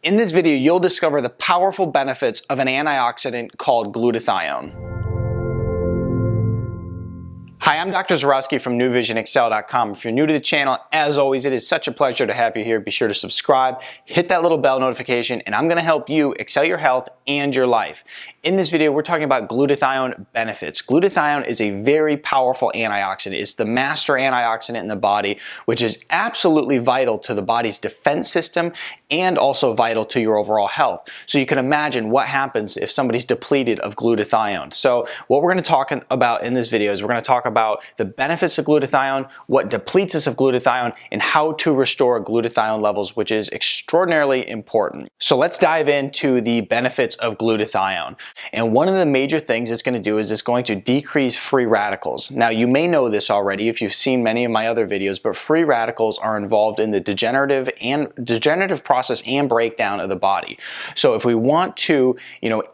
In this video, you'll discover the powerful benefits of an antioxidant called glutathione. Hi, I'm Dr. Zyrowski from NewVisionExcel.com. If you're new to the channel, as always, it is such a pleasure to have you here. Be sure to subscribe, hit that little bell notification, and I'm going to help you excel your health and your life. In this video, we're talking about glutathione benefits. Glutathione is a very powerful antioxidant. It's the master antioxidant in the body, which is absolutely vital to the body's defense system and also vital to your overall health. So you can imagine what happens if somebody's depleted of glutathione. So what we're going to talk about in this video is we're going to talk about the benefits of glutathione, what depletes us of glutathione, and how to restore glutathione levels, which is extraordinarily important. So let's dive into the benefits of glutathione. And one of the major things it's going to do is it's going to decrease free radicals. Now, you may know this already if you've seen many of my other videos, but free radicals are involved in the degenerative process and breakdown of the body. So if we want to,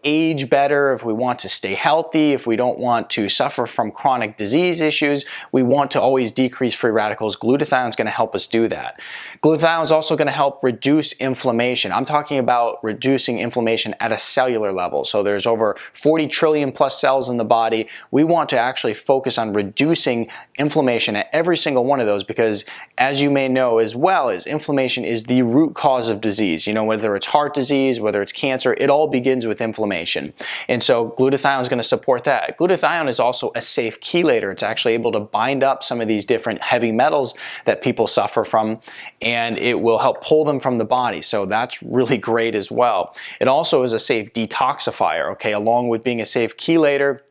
age better, if we want to stay healthy, if we don't want to suffer from chronic disease issues, we want to always decrease free radicals. Glutathione is going to help us do that. Glutathione is also going to help reduce inflammation. I'm talking about reducing inflammation at a cellular level. So there's over 40 trillion plus cells in the body. We want to actually focus on reducing inflammation at every single one of those because, as you may know as well, is inflammation is the root cause of disease. Whether it's heart disease, whether it's cancer, it all begins with inflammation. And so glutathione is going to support that. Glutathione is also a safe chelator. It's actually able to bind up some of these different heavy metals that people suffer from, and it will help pull them from the body. So that's really great as well. It also is a safe detoxifier, okay? Along with being a safe chelator,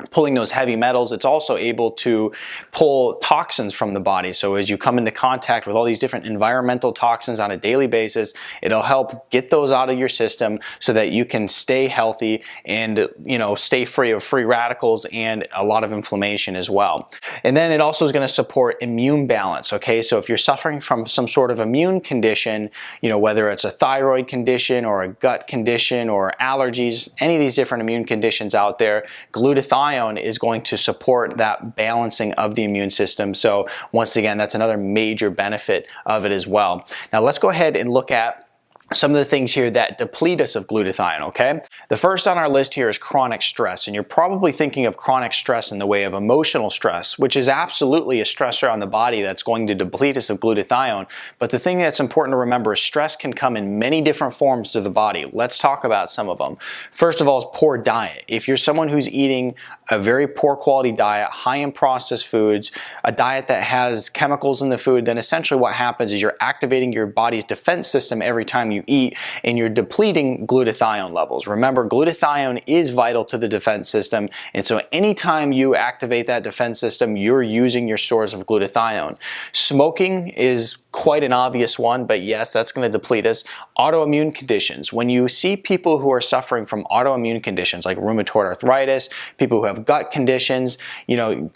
pulling those heavy metals, it's also able to pull toxins from the body. So as you come into contact with all these different environmental toxins on a daily basis, it'll help get those out of your system so that you can stay healthy and stay free of free radicals and a lot of inflammation as well. And then it also is going to support immune balance, okay? So if you're suffering from some sort of immune condition, whether it's a thyroid condition or a gut condition or allergies, any of these different immune conditions out there, glutathione is going to support that balancing of the immune system. So once again, that's another major benefit of it as well. Now let's go ahead and look at some of the things here that deplete us of glutathione, okay? The first on our list here is chronic stress, and you're probably thinking of chronic stress in the way of emotional stress, which is absolutely a stressor on the body that's going to deplete us of glutathione. But the thing that's important to remember is stress can come in many different forms to the body. Let's talk about some of them. First of all is poor diet. If you're someone who's eating a very poor quality diet, high in processed foods, a diet that has chemicals in the food, then essentially what happens is you're activating your body's defense system every time you eat, and you're depleting glutathione levels. Remember, glutathione is vital to the defense system, and so anytime you activate that defense system, you're using your stores of glutathione. Smoking is quite an obvious one, but yes, that's going to deplete us. Autoimmune conditions. When you see people who are suffering from autoimmune conditions like rheumatoid arthritis, people who have gut conditions,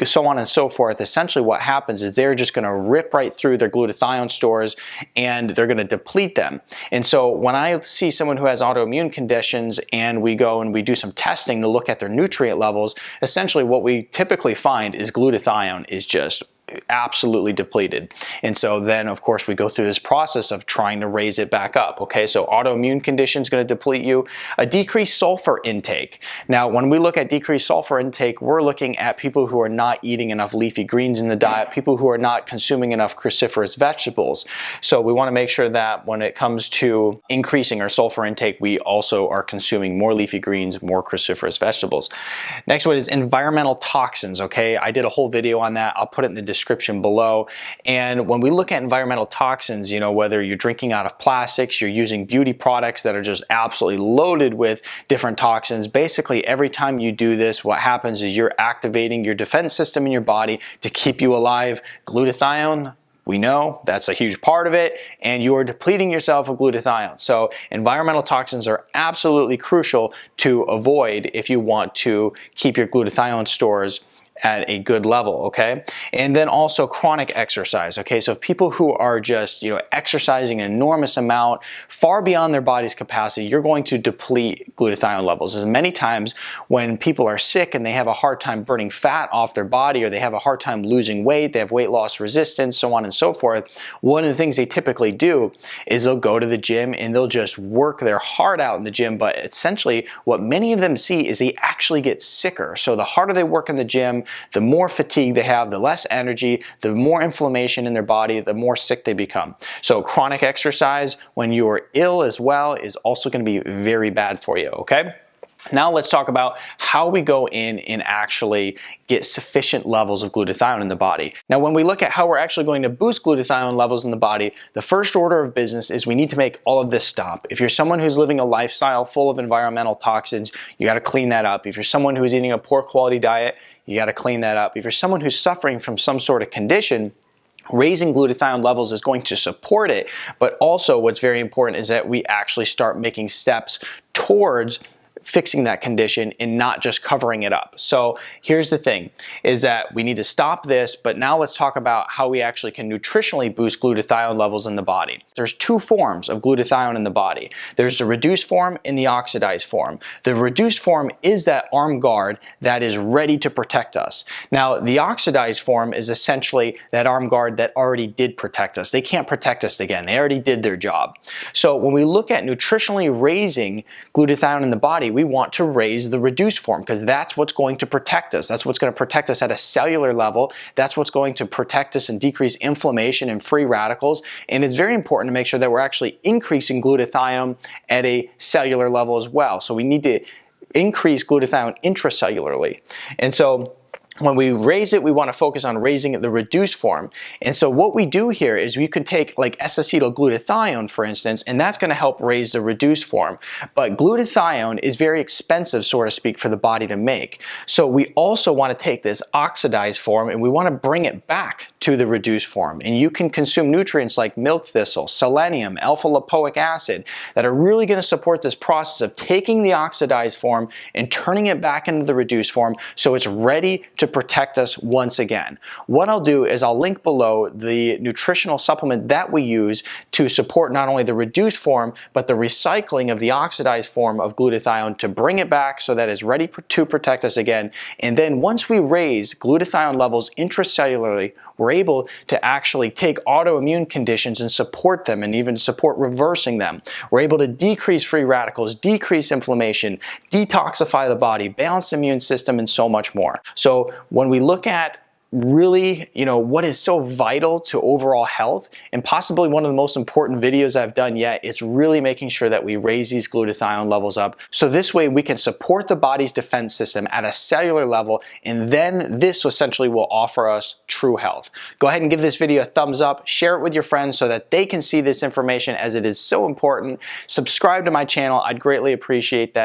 so on and so forth, essentially what happens is they're just going to rip right through their glutathione stores and they're going to deplete them. And so when I see someone who has autoimmune conditions and we go and we do some testing to look at their nutrient levels, essentially what we typically find is glutathione is just absolutely depleted. And so then of course we go through this process of trying to raise it back up. Okay, so autoimmune condition is going to deplete you. A decreased sulfur intake. Now when we look at decreased sulfur intake, we're looking at people who are not eating enough leafy greens in the diet, people who are not consuming enough cruciferous vegetables. So we want to make sure that when it comes to increasing our sulfur intake, we also are consuming more leafy greens, more cruciferous vegetables. Next one is environmental toxins. Okay, I did a whole video on that. I'll put it in the description below. And when we look at environmental toxins, whether you're drinking out of plastics, you're using beauty products that are just absolutely loaded with different toxins, basically every time you do this, what happens is you're activating your defense system in your body to keep you alive. Glutathione, we know that's a huge part of it, and you are depleting yourself of glutathione. So environmental toxins are absolutely crucial to avoid if you want to keep your glutathione stores at a good level, okay? And then also chronic exercise, okay? So if people who are just, exercising an enormous amount, far beyond their body's capacity, you're going to deplete glutathione levels. As many times when people are sick and they have a hard time burning fat off their body, or they have a hard time losing weight, they have weight loss resistance, so on and so forth, one of the things they typically do is they'll go to the gym and they'll just work their heart out in the gym, but essentially what many of them see is they actually get sicker. So the harder they work in the gym, the more fatigue they have, the less energy, the more inflammation in their body, the more sick they become. So chronic exercise when you are ill as well is also going to be very bad for you, okay? Now let's talk about how we go in and actually get sufficient levels of glutathione in the body. Now when we look at how we're actually going to boost glutathione levels in the body, the first order of business is we need to make all of this stop. If you're someone who's living a lifestyle full of environmental toxins, you got to clean that up. If you're someone who's eating a poor quality diet, you got to clean that up. If you're someone who's suffering from some sort of condition, raising glutathione levels is going to support it, but also what's very important is that we actually start making steps towards fixing that condition and not just covering it up. So here's the thing, is that we need to stop this, but now let's talk about how we actually can nutritionally boost glutathione levels in the body. There's two forms of glutathione in the body. There's the reduced form and the oxidized form. The reduced form is that armed guard that is ready to protect us. Now the oxidized form is essentially that armed guard that already did protect us. They can't protect us again. They already did their job. So when we look at nutritionally raising glutathione in the body, we want to raise the reduced form because that's what's going to protect us. That's what's going to protect us at a cellular level. That's what's going to protect us and decrease inflammation and free radicals. And it's very important to make sure that we're actually increasing glutathione at a cellular level as well. So we need to increase glutathione intracellularly. And so when we raise it, we want to focus on raising the reduced form. And so what we do here is we could take like S-acetylglutathione, for instance, and that's going to help raise the reduced form. But glutathione is very expensive, so to speak, for the body to make. So we also want to take this oxidized form and we want to bring it back to the reduced form. And you can consume nutrients like milk thistle, selenium, alpha-lipoic acid that are really going to support this process of taking the oxidized form and turning it back into the reduced form so it's ready to protect us once again. What I'll do is I'll link below the nutritional supplement that we use to support not only the reduced form, but the recycling of the oxidized form of glutathione to bring it back so that it's ready to protect us again. And then once we raise glutathione levels intracellularly, we're able to actually take autoimmune conditions and support them and even support reversing them. We're able to decrease free radicals, decrease inflammation, detoxify the body, balance the immune system, and so much more. So when we look at really, what is so vital to overall health, and possibly one of the most important videos I've done yet, is really making sure that we raise these glutathione levels up. So this way we can support the body's defense system at a cellular level, and then this essentially will offer us true health. Go ahead and give this video a thumbs up, share it with your friends so that they can see this information as it is so important. Subscribe to my channel, I'd greatly appreciate that.